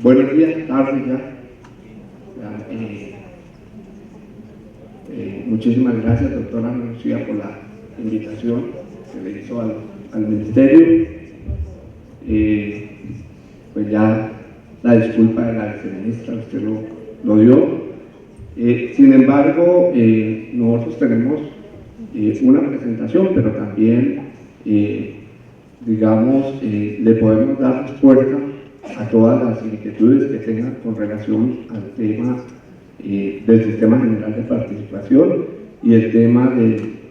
Buenos días, tardes ya. Muchísimas gracias, doctora Lucía, por la invitación que le hizo al Ministerio. Pues ya la disculpa de la viceministra, usted lo dio. Sin embargo, nosotros tenemos una presentación, pero también, digamos, le podemos dar respuesta a todas las inquietudes que tengan con relación al tema del Sistema General de Participación y el tema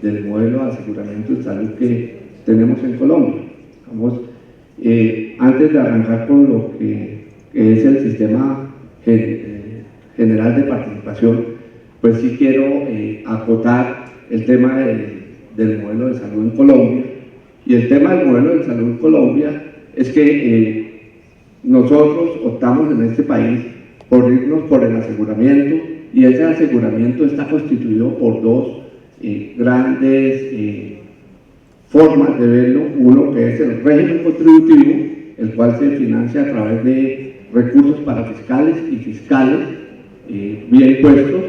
del modelo de aseguramiento de salud que tenemos en Colombia. Vamos, antes de arrancar con lo que es el Sistema General de Participación, pues sí quiero acotar el tema del modelo de salud en Colombia. Y el tema del modelo de salud en Colombia es que nosotros optamos en este país por irnos por el aseguramiento, y ese aseguramiento está constituido por dos grandes formas de verlo. Uno, que es el régimen contributivo, el cual se financia a través de recursos parafiscales y fiscales vía impuestos,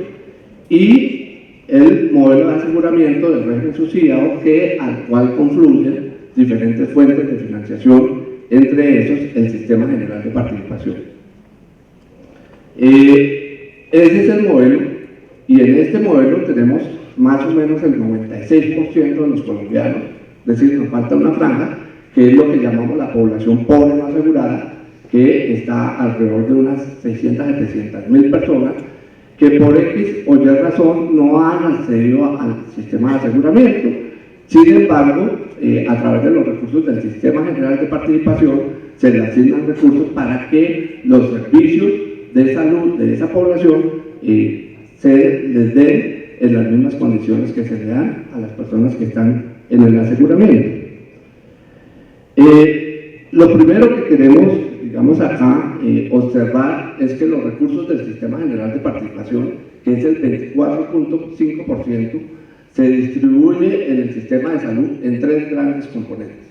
y el modelo de aseguramiento del régimen subsidiado, al cual confluyen diferentes fuentes de financiación, entre esos el Sistema General de Participación. Ese es el modelo, y en este modelo tenemos más o menos el 96% de los colombianos, es decir, nos falta una franja, que es lo que llamamos la población pobre no asegurada, que está alrededor de unas 600 a 700.000 personas, que por X o Y razón no han accedido al sistema de aseguramiento. Sin embargo, a través de los recursos del Sistema General de Participación se le asignan recursos para que los servicios de salud de esa población se les den en las mismas condiciones que se le dan a las personas que están en el aseguramiento. Lo primero que queremos, digamos acá, observar es que los recursos del Sistema General de Participación, que es el 24.5%, se distribuye en el sistema de salud en tres grandes componentes.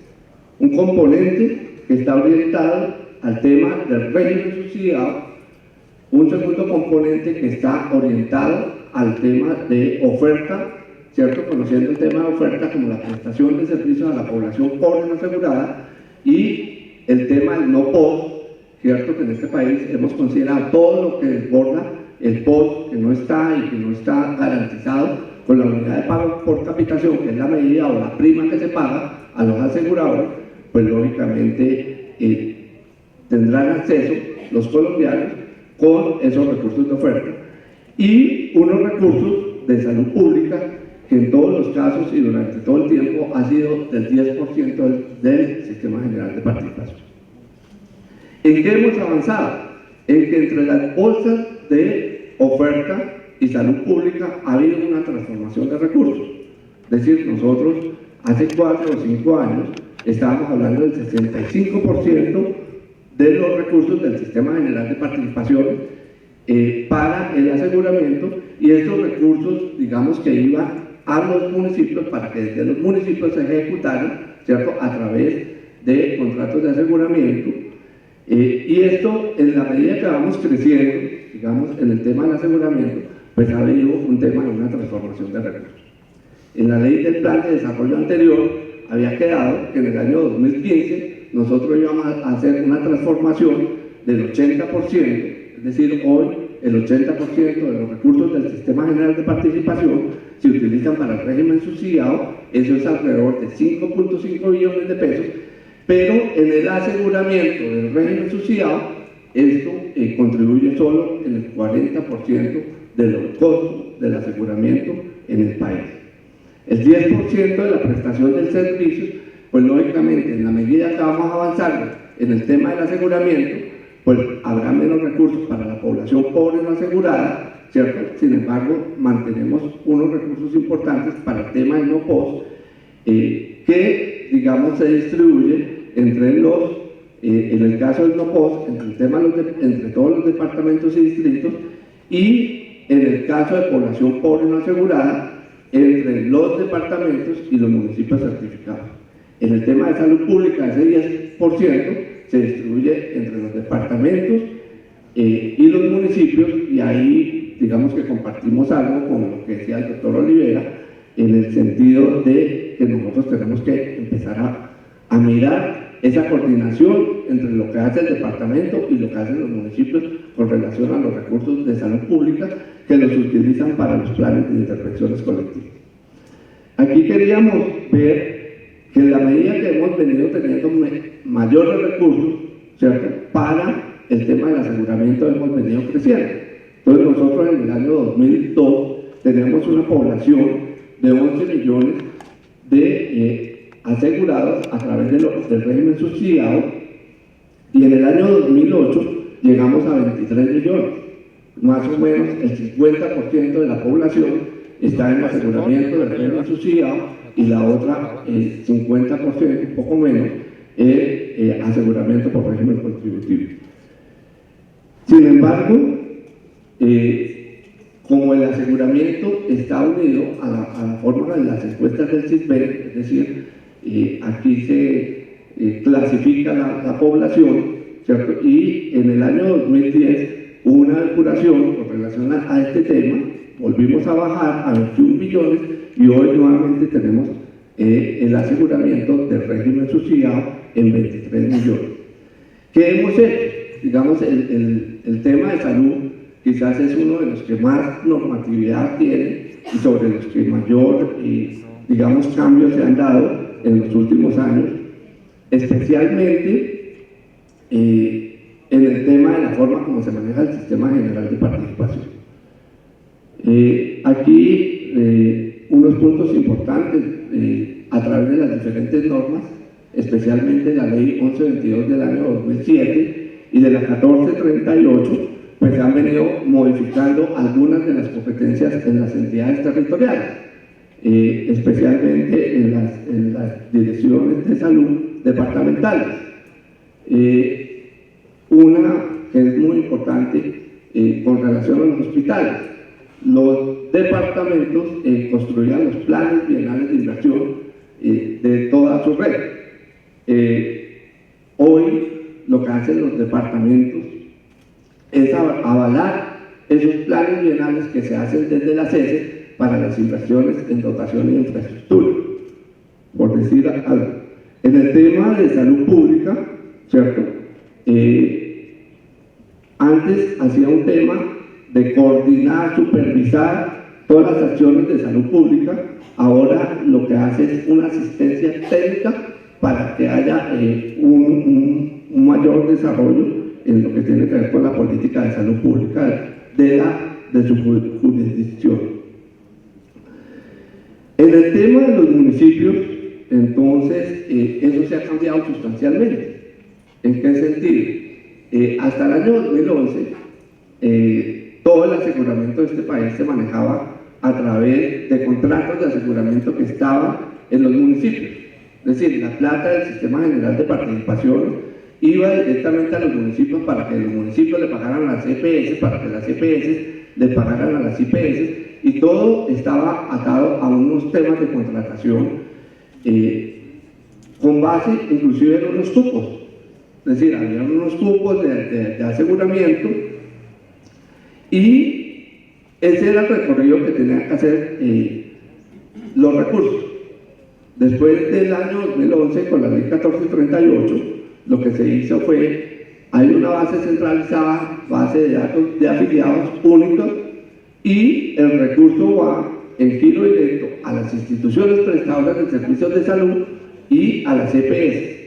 Un componente que está orientado al tema del régimen subsidiado, un segundo componente que está orientado al tema de oferta, ¿cierto? Conociendo el tema de oferta como la prestación de servicios a la población pobre no asegurada, y el tema del no POS, ¿cierto? Que en este país hemos considerado todo lo que desborda el POS, que no está y que no está garantizado con la unidad de pago por capitación, que es la medida o la prima que se paga a los aseguradores, pues lógicamente tendrán acceso los colombianos con esos recursos de oferta, y unos recursos de salud pública que en todos los casos y durante todo el tiempo ha sido del 10% del Sistema General de Participación. ¿En qué hemos avanzado? En que entre las bolsas de oferta y salud pública ha habido una transformación de recursos. Es decir, nosotros hace 4 o 5 años estábamos hablando del 65% de los recursos del Sistema General de Participación para el aseguramiento, y estos recursos, digamos que iban a los municipios para que desde los municipios se ejecutaran, ¿cierto?, a través de contratos de aseguramiento. Y esto, en la medida que vamos creciendo, digamos, en el tema del aseguramiento, pues ha habido un tema de una transformación de recursos. En la ley del plan de desarrollo anterior había quedado que en el año 2015 nosotros íbamos a hacer una transformación del 80%, es decir, hoy el 80% de los recursos del Sistema General de Participación se utilizan para el régimen subsidiado, eso es alrededor de 5.5 billones de pesos, pero en el aseguramiento del régimen subsidiado, esto contribuye solo en el 40% de los costos del aseguramiento en el país. El 10% de la prestación del servicio, pues lógicamente en la medida que vamos avanzando en el tema del aseguramiento, pues habrá menos recursos para la población pobre no asegurada, ¿cierto? Sin embargo, mantenemos unos recursos importantes para el tema del no POS, que, digamos, se distribuye entre los, en el caso del no POS, entre todos los departamentos y distritos, y en el caso de población pobre no asegurada, entre los departamentos y los municipios certificados. En el tema de salud pública, ese 10% se distribuye entre los departamentos y los municipios, y ahí digamos que compartimos algo con lo que decía el doctor Olivera, en el sentido de que nosotros tenemos que empezar a mirar esa coordinación entre lo que hace el departamento y lo que hacen los municipios con relación a los recursos de salud pública que los utilizan para los planes de intervenciones colectivas. Aquí queríamos ver que en la medida que hemos venido teniendo mayores recursos, ¿cierto?, para el tema del aseguramiento hemos venido creciendo. Entonces nosotros en el año 2002 tenemos una población de 11 millones de asegurados a través del régimen subsidiado, y en el año 2008 llegamos a 23 millones. Más o menos el 50% de la población está en aseguramiento del régimen subsidiado y la otra, 50%, un poco menos, es aseguramiento por régimen contributivo. Sin embargo, como el aseguramiento está unido a la fórmula de las encuestas del CISBEN, es decir, aquí se clasifica la población, ¿cierto? Y en el año 2010 hubo una depuración con relación a este tema, volvimos a bajar a 21 millones y hoy nuevamente tenemos el aseguramiento del régimen subsidiado en 23 millones. ¿Qué hemos hecho? Digamos, el tema de salud quizás es uno de los que más normatividad tiene y sobre los que mayor, digamos, cambios se han dado en los últimos años, especialmente en el tema de la forma como se maneja el sistema general de participación. Aquí unos puntos importantes a través de las diferentes normas, especialmente la ley 1122 del año 2007 y de la 1438, pues han venido modificando algunas de las competencias en las entidades territoriales, especialmente en las direcciones de salud departamentales. Una que es muy importante con relación a los hospitales. Los departamentos construían los planes bienales de inversión de toda su red. Hoy lo que hacen los departamentos es avalar esos planes bienales que se hacen desde la CESE para las inversiones en dotación y infraestructura, por decir algo. En el tema de salud pública, ¿cierto? Antes hacía un tema de coordinar, supervisar todas las acciones de salud pública, ahora lo que hace es una asistencia técnica para que haya un mayor desarrollo en lo que tiene que ver con la política de salud pública de su jurisdicción. En el tema de los municipios, entonces, eso se ha cambiado sustancialmente. ¿En qué sentido? Hasta el año 2011, todo el aseguramiento de este país se manejaba a través de contratos de aseguramiento que estaban en los municipios. Es decir, la plata del Sistema General de Participación iba directamente a los municipios para que los municipios le pagaran a las EPS, para que las EPS le pagaran a las IPS, y todo estaba atado a unos temas de contratación con base inclusive en unos cupos. Es decir, había unos cupos de aseguramiento, y ese era el recorrido que tenían que hacer los recursos. Después del año 2011, con la ley 1438, lo que se hizo fue, hay una base centralizada, base de datos de afiliados únicos, y el recurso va en giro directo a las instituciones prestadoras de servicios de salud y a las EPS.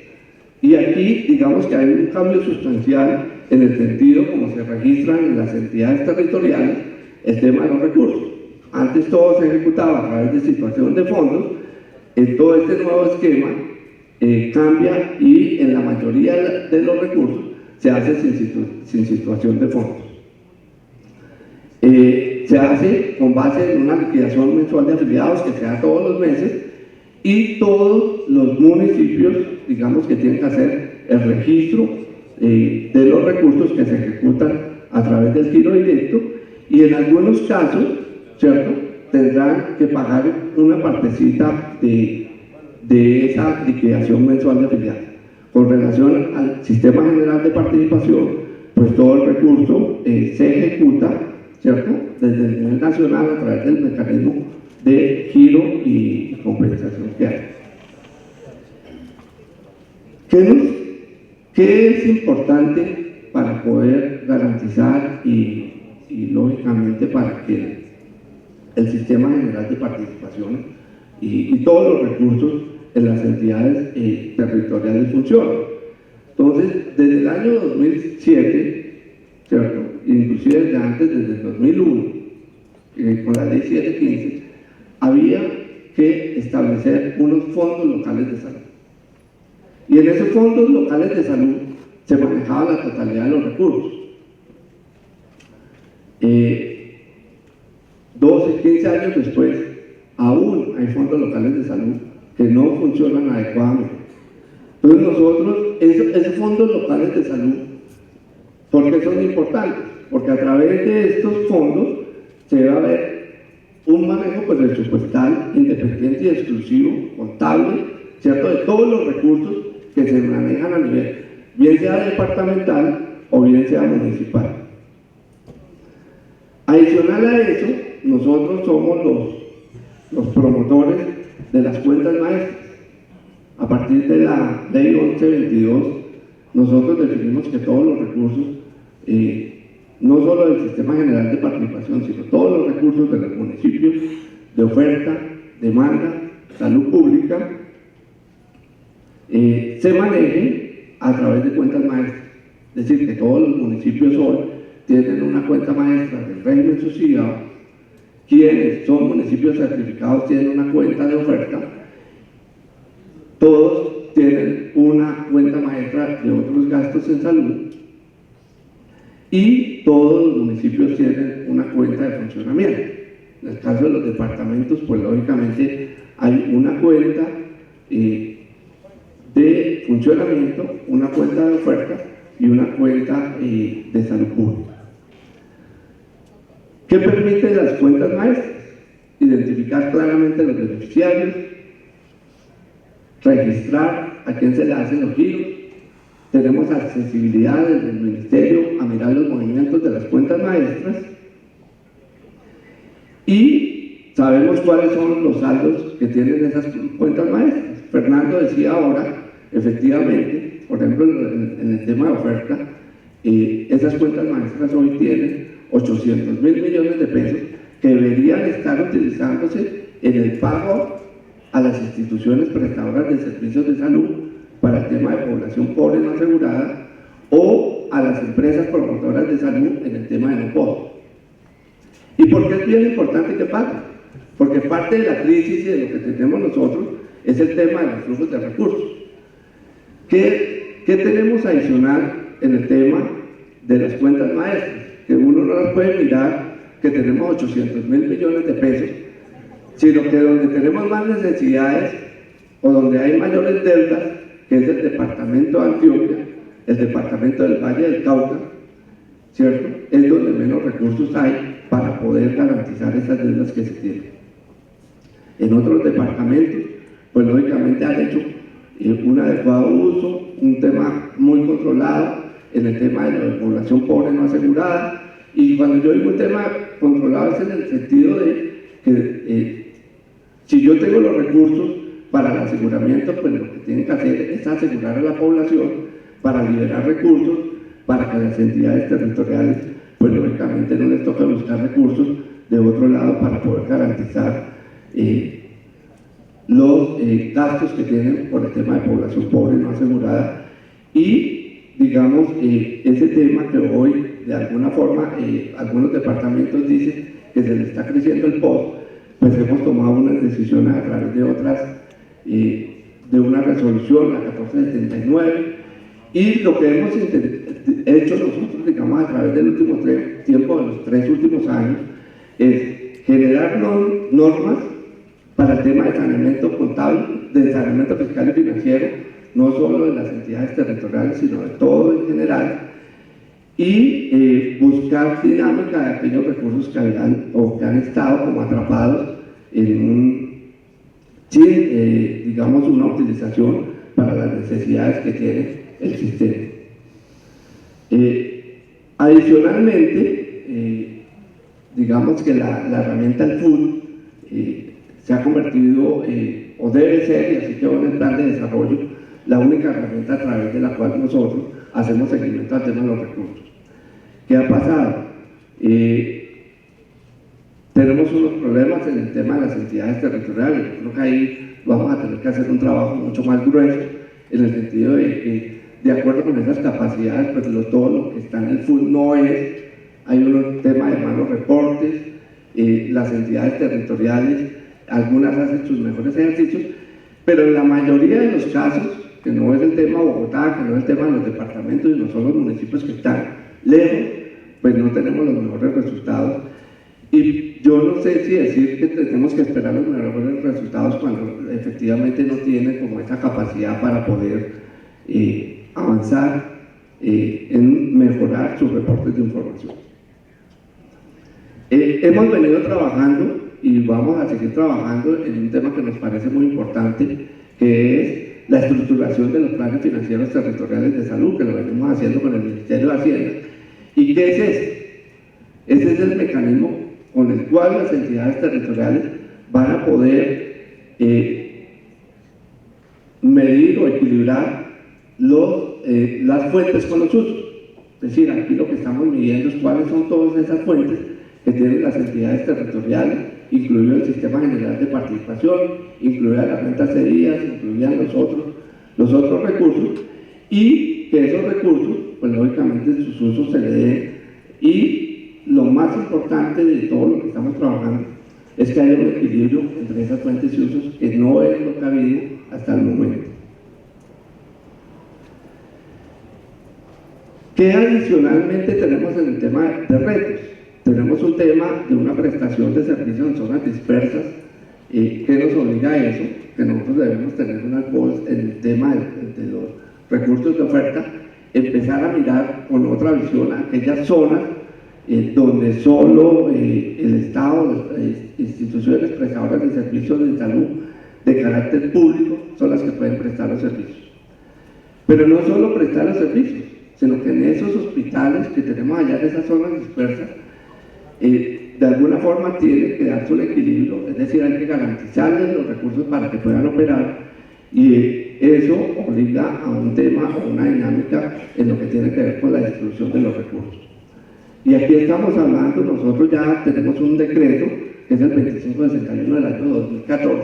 Y aquí, digamos que hay un cambio sustancial en el sentido como se registran en las entidades territoriales el tema de los recursos. Antes todo se ejecutaba a través de situación de fondos. En todo este nuevo esquema cambia, y en la mayoría de los recursos se hace sin situación de fondos. Se hace con base en una liquidación mensual de afiliados que se da todos los meses, y todos los municipios, digamos, que tienen que hacer el registro de los recursos que se ejecutan a través del giro directo, y en algunos casos, ¿cierto?, tendrán que pagar una partecita de esa liquidación mensual de afiliados. con relación al Sistema General de Participación, pues todo el recurso se ejecuta, ¿cierto?, desde el nivel nacional a través del mecanismo de giro y compensación que hay. ¿Qué es importante para poder garantizar y lógicamente para que el Sistema General de Participación y todos los recursos en las entidades territoriales funcionen? Entonces, desde el año 2007, ¿cierto?, inclusive desde antes, desde el 2001, con la ley 715, había que establecer unos fondos locales de salud. Y en esos fondos locales de salud se manejaba la totalidad de los recursos. 12, 15 años después, aún hay fondos locales de salud que no funcionan adecuadamente. Entonces nosotros, esos fondos locales de salud, ¿por qué son importantes? Porque a través de estos fondos se va a ver un manejo presupuestal independiente y exclusivo, contable, ¿cierto?, de todos los recursos que se manejan a nivel, bien sea departamental o bien sea municipal. Adicional a eso, nosotros somos los promotores de las cuentas maestras. A partir de la ley 1122, nosotros definimos que todos los recursos, no solo del Sistema General de Participación, sino todos los recursos de los municipios, de oferta, demanda, salud pública, se manejen a través de cuentas maestras. Es decir, que todos los municipios hoy tienen una cuenta maestra del régimen subsidiado. Quienes son municipios certificados tienen una cuenta de oferta. Todos tienen una cuenta maestra de otros gastos en salud. Y todos los municipios tienen una cuenta de funcionamiento. En el caso de los departamentos, pues lógicamente hay una cuenta de funcionamiento, una cuenta de oferta y una cuenta de salud pública. ¿Qué permiten las cuentas maestras? Identificar claramente los beneficiarios, registrar a quién se le hacen los giros. Tenemos accesibilidad desde el Ministerio a mirar los movimientos de las cuentas maestras y sabemos cuáles son los saldos que tienen esas cuentas maestras. Fernando decía ahora, efectivamente, por ejemplo, en el tema de oferta, esas cuentas maestras hoy tienen 800.000 millones de pesos que deberían estar utilizándose en el pago a las instituciones prestadoras de servicios de salud para el tema de población pobre no asegurada o a las empresas promotoras de salud en el tema de no pobre. ¿Y por qué es bien importante que paguen? Porque parte de la crisis y de lo que tenemos nosotros es el tema de los flujos de recursos. ¿Qué tenemos adicional en el tema de las cuentas maestras? Que uno no las puede mirar, que tenemos 800.000 millones de pesos, sino que donde tenemos más necesidades o donde hay mayores deudas, que es el departamento de Antioquia, el departamento del Valle del Cauca, ¿cierto?, es donde menos recursos hay para poder garantizar esas deudas que se tienen. En otros departamentos, pues lógicamente han hecho un adecuado uso, un tema muy controlado en el tema de la población pobre no asegurada. Y cuando yo digo un tema controlado es en el sentido de que si yo tengo los recursos para el aseguramiento, pues lo que tienen que hacer es asegurar a la población para liberar recursos, para que las entidades territoriales, pues lógicamente no les toca buscar recursos de otro lado para poder garantizar los gastos que tienen por el tema de población pobre no asegurada. Y digamos, ese tema que hoy de alguna forma algunos departamentos dicen que se le está creciendo el POS, pues hemos tomado unas decisiones a través de otras, de una resolución, la 1479, y lo que hemos hecho nosotros, digamos, a través del último tiempo, de los 3 últimos años, es generar normas para el tema de saneamiento contable, de saneamiento fiscal y financiero, no solo de las entidades territoriales, sino de todo en general, y buscar dinámica de aquellos recursos que habían o que han estado como atrapados en un, sin, digamos, una utilización para las necesidades que tiene el sistema. Adicionalmente, digamos que la herramienta del FUD se ha convertido, o debe ser, y así quedó en el plan de desarrollo, la única herramienta a través de la cual nosotros hacemos seguimiento al tema de los recursos. ¿Qué ha pasado? Tenemos unos problemas en el tema de las entidades territoriales. Yo creo que ahí vamos a tener que hacer un trabajo mucho más grueso, en el sentido de que, de acuerdo con esas capacidades, pues todo lo que está en el FUD no es, hay un tema de malos reportes, las entidades territoriales, algunas hacen sus mejores ejercicios, pero en la mayoría de los casos, que no es el tema de Bogotá, que no es el tema de los departamentos y no son los municipios que están lejos, pues no tenemos los mejores resultados. Y yo no sé si decir que tenemos que esperar los mejores resultados cuando efectivamente no tienen como esa capacidad para poder avanzar en mejorar sus reportes de información. Hemos venido trabajando y vamos a seguir trabajando en un tema que nos parece muy importante, que es la estructuración de los planes financieros territoriales de salud, que lo venimos haciendo con el Ministerio de Hacienda. ¿Y qué es ese? Ese es el mecanismo con el cual las entidades territoriales van a poder medir o equilibrar las fuentes con los usos. Es decir, aquí lo que estamos midiendo es cuáles son todas esas fuentes que tienen las entidades territoriales, incluido el Sistema General de Participación, incluidas las rentas cedidas, incluidas los otros recursos, y que esos recursos, pues lógicamente sus usos se le den. Y lo más importante de todo lo que estamos trabajando es que haya un equilibrio entre esas fuentes y usos, que no es lo que ha habido hasta el momento. ¿Qué adicionalmente tenemos en el tema de retos? Tenemos un tema de una prestación de servicios en zonas dispersas que nos obliga a eso, que nosotros debemos tener unas bolsas en el tema de los recursos de oferta, empezar a mirar con otra visión a aquellas zonas donde solo el Estado, instituciones prestadoras de servicios de salud de carácter público son las que pueden prestar los servicios. Pero no solo prestar los servicios, sino que en esos hospitales que tenemos allá en esas zonas dispersas, de alguna forma tiene que darse un equilibrio, es decir, hay que garantizarles los recursos para que puedan operar, y eso obliga a un tema o una dinámica en lo que tiene que ver con la distribución de los recursos. Y aquí estamos hablando, nosotros ya tenemos un decreto, que es el 2561 del año 2014,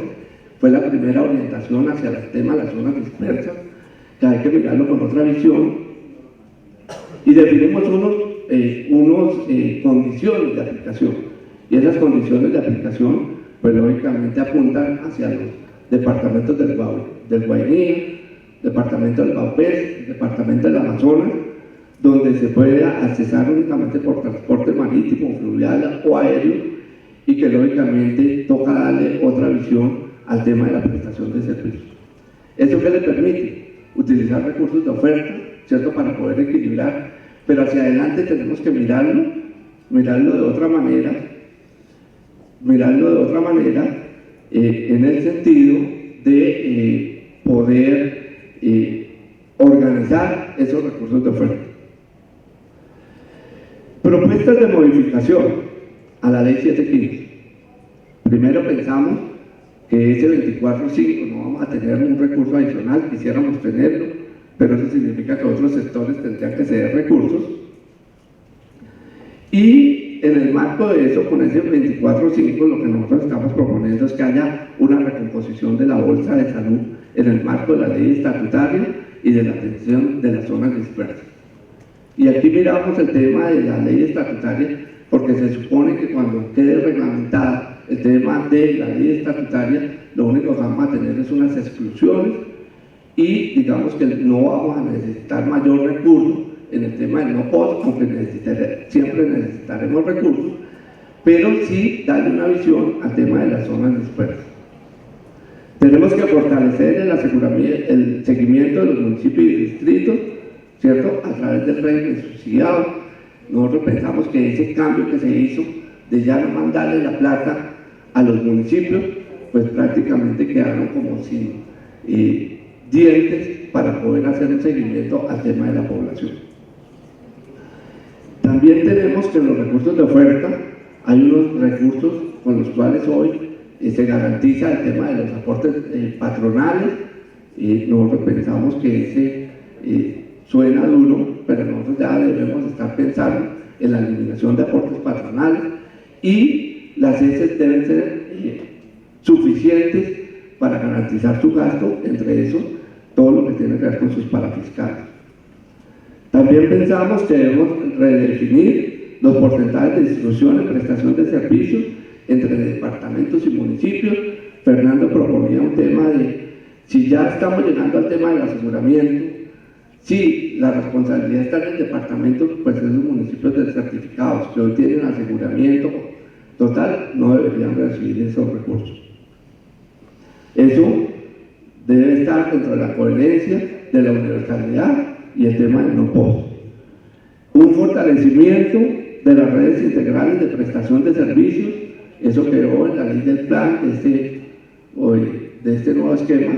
fue la primera orientación hacia el tema de las zonas dispersas, que hay que mirarlo con otra visión, y definimos unos condiciones de aplicación, y esas condiciones de aplicación pues lógicamente apuntan hacia los departamentos del Guainí, departamento del Baupés, departamento del Amazonas, donde se puede accesar únicamente por transporte marítimo, fluvial o aéreo, y que lógicamente toca darle otra visión al tema de la prestación de servicios. ¿Eso qué le permite? Utilizar recursos de oferta, ¿cierto?, para poder equilibrar, pero hacia adelante tenemos que mirarlo de otra manera, en el sentido de poder organizar esos recursos de oferta. Propuestas de modificación a la ley 715. Primero pensamos que ese 24.5 no vamos a tener un recurso adicional, quisiéramos tenerlo, pero eso significa que otros sectores tendrían que ceder recursos. Y en el marco de eso, con ese 24.5, lo que nosotros estamos proponiendo es que haya una recomposición de la bolsa de salud en el marco de la ley estatutaria y de la atención de las zonas dispersas. Y aquí miramos el tema de la ley estatutaria, porque se supone que cuando quede reglamentada el tema de la ley estatutaria, lo único que vamos a tener es unas exclusiones, y digamos que no vamos a necesitar mayor recurso en el tema del no post, aunque siempre necesitaremos recursos, pero sí darle una visión al tema de las zonas dispersas. Tenemos que fortalecer el seguimiento de los municipios y distritos, ¿cierto?, a través del régimen subsidiado. Nosotros pensamos que ese cambio que se hizo de ya no mandarle la plata a los municipios, pues prácticamente quedaron como sin dientes para poder hacer un seguimiento al tema de la población. También tenemos que en los recursos de oferta hay unos recursos con los cuales hoy se garantiza el tema de los aportes patronales. Nosotros pensamos que ese suena duro, pero nosotros ya debemos estar pensando en la eliminación de aportes patronales, y las heces deben ser suficientes para garantizar su gasto, entre eso todo lo que tiene que ver con sus parafiscales. También pensamos que debemos redefinir los porcentajes de distribución en prestación de servicios entre departamentos y municipios. Fernando proponía un tema de, si ya estamos llegando al tema del aseguramiento, si la responsabilidad está en el departamento, pues esos municipios certificados que hoy tienen aseguramiento total no deberían recibir esos recursos. Eso debe estar dentro de la coherencia de la universalidad y el tema del no post. Un fortalecimiento de las redes integrales de prestación de servicios, eso quedó en la ley del plan de este nuevo esquema,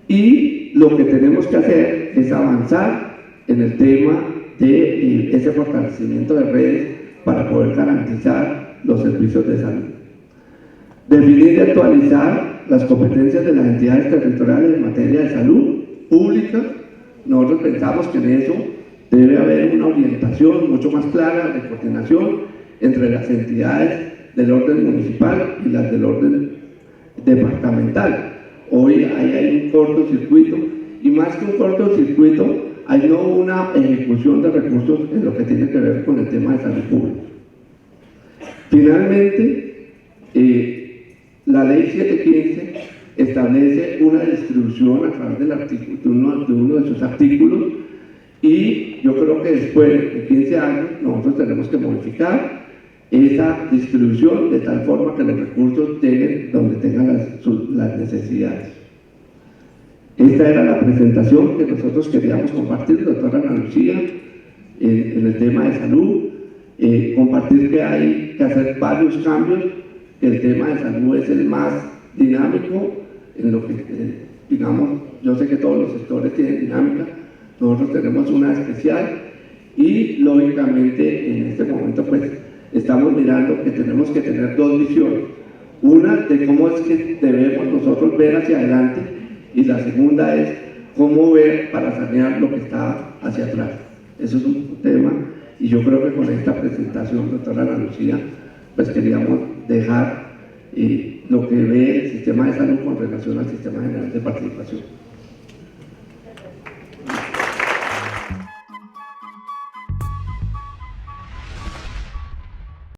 y lo que tenemos que hacer es avanzar en el tema de ese fortalecimiento de redes para poder garantizar los servicios de salud. Definir y actualizar las competencias de las entidades territoriales en materia de salud pública. Nosotros pensamos que en eso debe haber una orientación mucho más clara de coordinación entre las entidades del orden municipal y las del orden departamental. Hoy hay un cortocircuito, y más que un cortocircuito, hay no una ejecución de recursos en lo que tiene que ver con el tema de salud pública. Finalmente, la ley 715 establece una distribución a través del artículo, de uno de sus artículos, y yo creo que después de 15 años nosotros tenemos que modificar esa distribución de tal forma que los recursos lleguen donde tengan las necesidades. Esta era la presentación que nosotros queríamos compartir, doctora Ana Lucía, en el tema de salud. Compartir que hay que hacer varios cambios, que el tema de salud es el más dinámico, en lo que, digamos, yo sé que todos los sectores tienen dinámica, nosotros tenemos una especial, y lógicamente en este momento pues estamos mirando que tenemos que tener dos visiones: una de cómo es que debemos nosotros ver hacia adelante, y la segunda es cómo ver para sanear lo que está hacia atrás. Eso es un tema, y yo creo que con esta presentación, doctora Ana Lucía, pues queríamos dejar lo que ve el sistema de salud con relación al sistema general de participación.